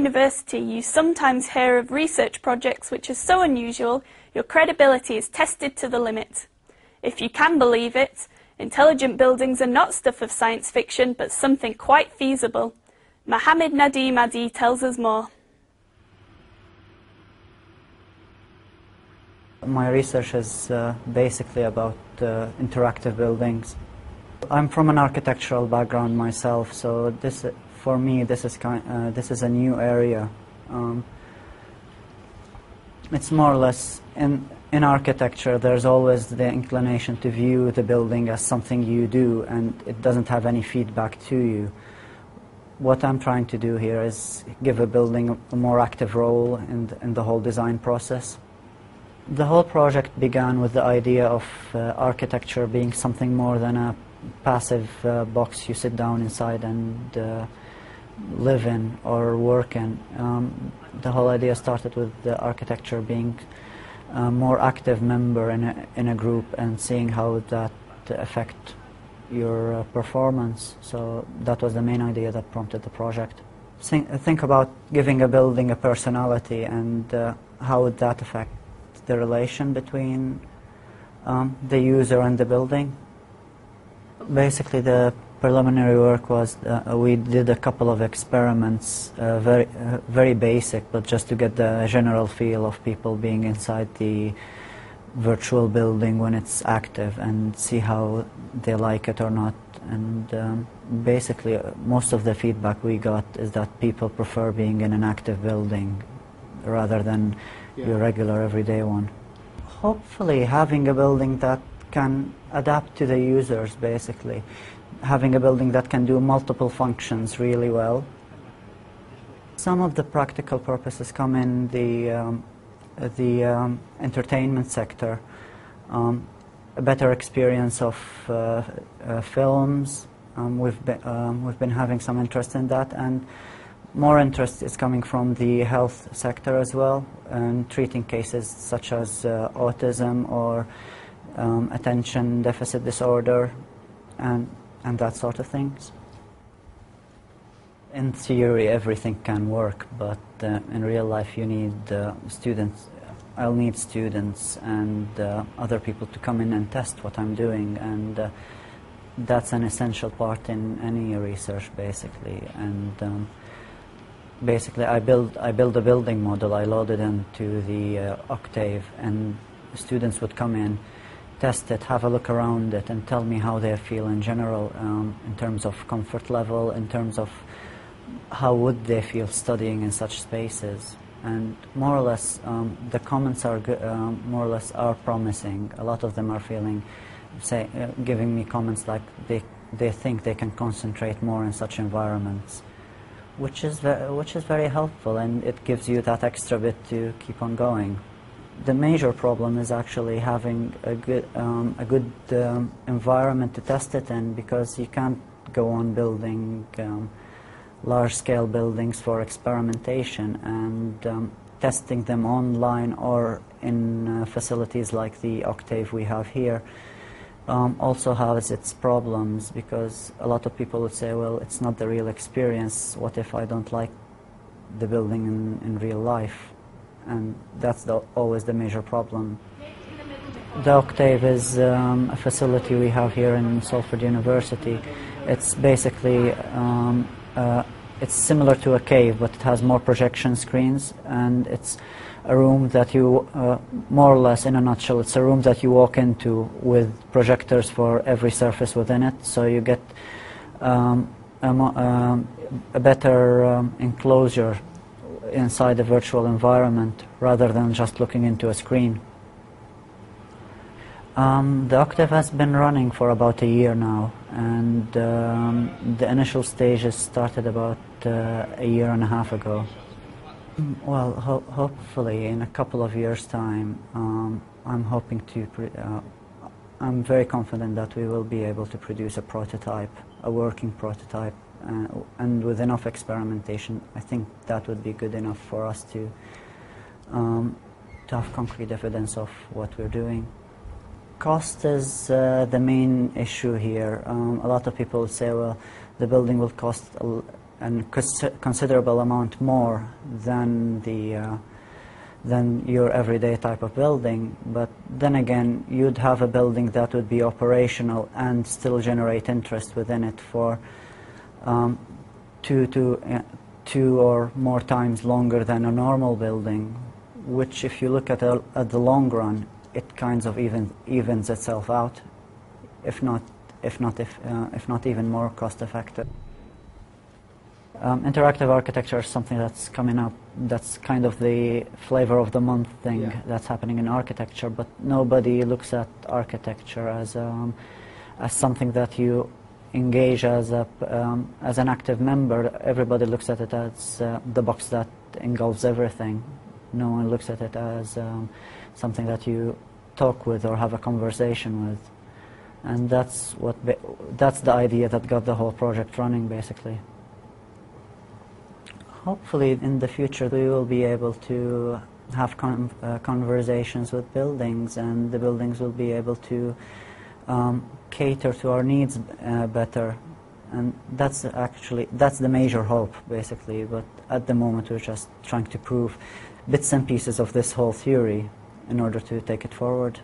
university, you sometimes hear of research projects which are so unusual, your credibility is tested to the limit. If you can believe it, intelligent buildings are not stuff of science fiction, but something quite feasible. Mohammed Nadeem Adi tells us more. My research is basically about interactive buildings. I'm from an architectural background myself, so for me this is a new area. It's more or less in architecture. There's always the inclination to view the building as something you do, and it doesn't have any feedback to you. What I'm trying to do here is give a building a more active role in the whole design process. The whole project began with the idea of architecture being something more than a passive box you sit down inside and live in or work in. The whole idea started with the architecture being a more active member in a group and seeing how that affect your performance. So that was the main idea that prompted the project. Think about giving a building a personality, and how would that affect the relation between the user and the building. Basically, the preliminary work was we did a couple of experiments, very basic, but just to get the general feel of people being inside the virtual building when it's active and see how they like it or not. And basically, most of the feedback we got is that people prefer being in an active building rather than your regular everyday one. Hopefully having a building that can adapt to the users, basically. Having a building that can do multiple functions really well. Some of the practical purposes come in the entertainment sector. A better experience of films. We've been having some interest in that, and more interest is coming from the health sector as well, and treating cases such as autism or attention deficit disorder and that sort of things. In theory, everything can work, but in real life you need students. I'll need students and other people to come in and test what I'm doing, and that's an essential part in any research, basically. And basically, I build a building model. I load it into the Octave, and students would come in, test it, have a look around it, and tell me how they feel in general, in terms of comfort level, in terms of how would they feel studying in such spaces. And more or less, the comments are more or less are promising. A lot of them are giving me comments like they think they can concentrate more in such environments, which is very helpful, and it gives you that extra bit to keep on going. The major problem is actually having a good environment to test it in, because you can't go on building large-scale buildings for experimentation and testing them online or in facilities like the Octave we have here. Also has its problems, because a lot of people would say, well, it's not the real experience. What if I don't like the building in real life? And that's always the major problem. The Octave is a facility we have here in Salford University. It's basically it's similar to a cave, but it has more projection screens, and it's a room that you, more or less in a nutshell, it's a room that you walk into with projectors for every surface within it, so you get a better enclosure inside the virtual environment rather than just looking into a screen. The Octave has been running for about a year now, and the initial stages started about a year and a half ago. Well, hopefully in a couple of years' time, I'm hoping to. I'm very confident that we will be able to produce a prototype, a working prototype, and with enough experimentation, I think that would be good enough for us to have concrete evidence of what we're doing. Cost is the main issue here. A lot of people say, well, the building will cost considerable amount more than than your everyday type of building. But then again, you'd have a building that would be operational and still generate interest within it for two or more times longer than a normal building, which, if you look at the long run, it kind of evens itself out, if not even more cost effective. Interactive architecture is something that's coming up. That's kind of the flavor of the month thing that's happening in architecture. But nobody looks at architecture as something that you engage as an active member. Everybody looks at it as the box that engulfs everything. No one looks at it as something that you talk with or have a conversation with. And that's the idea that got the whole project running, basically. Hopefully in the future we will be able to have conversations with buildings, and the buildings will be able to cater to our needs better. And that's the major hope, basically. But at the moment we're just trying to prove bits and pieces of this whole theory in order to take it forward.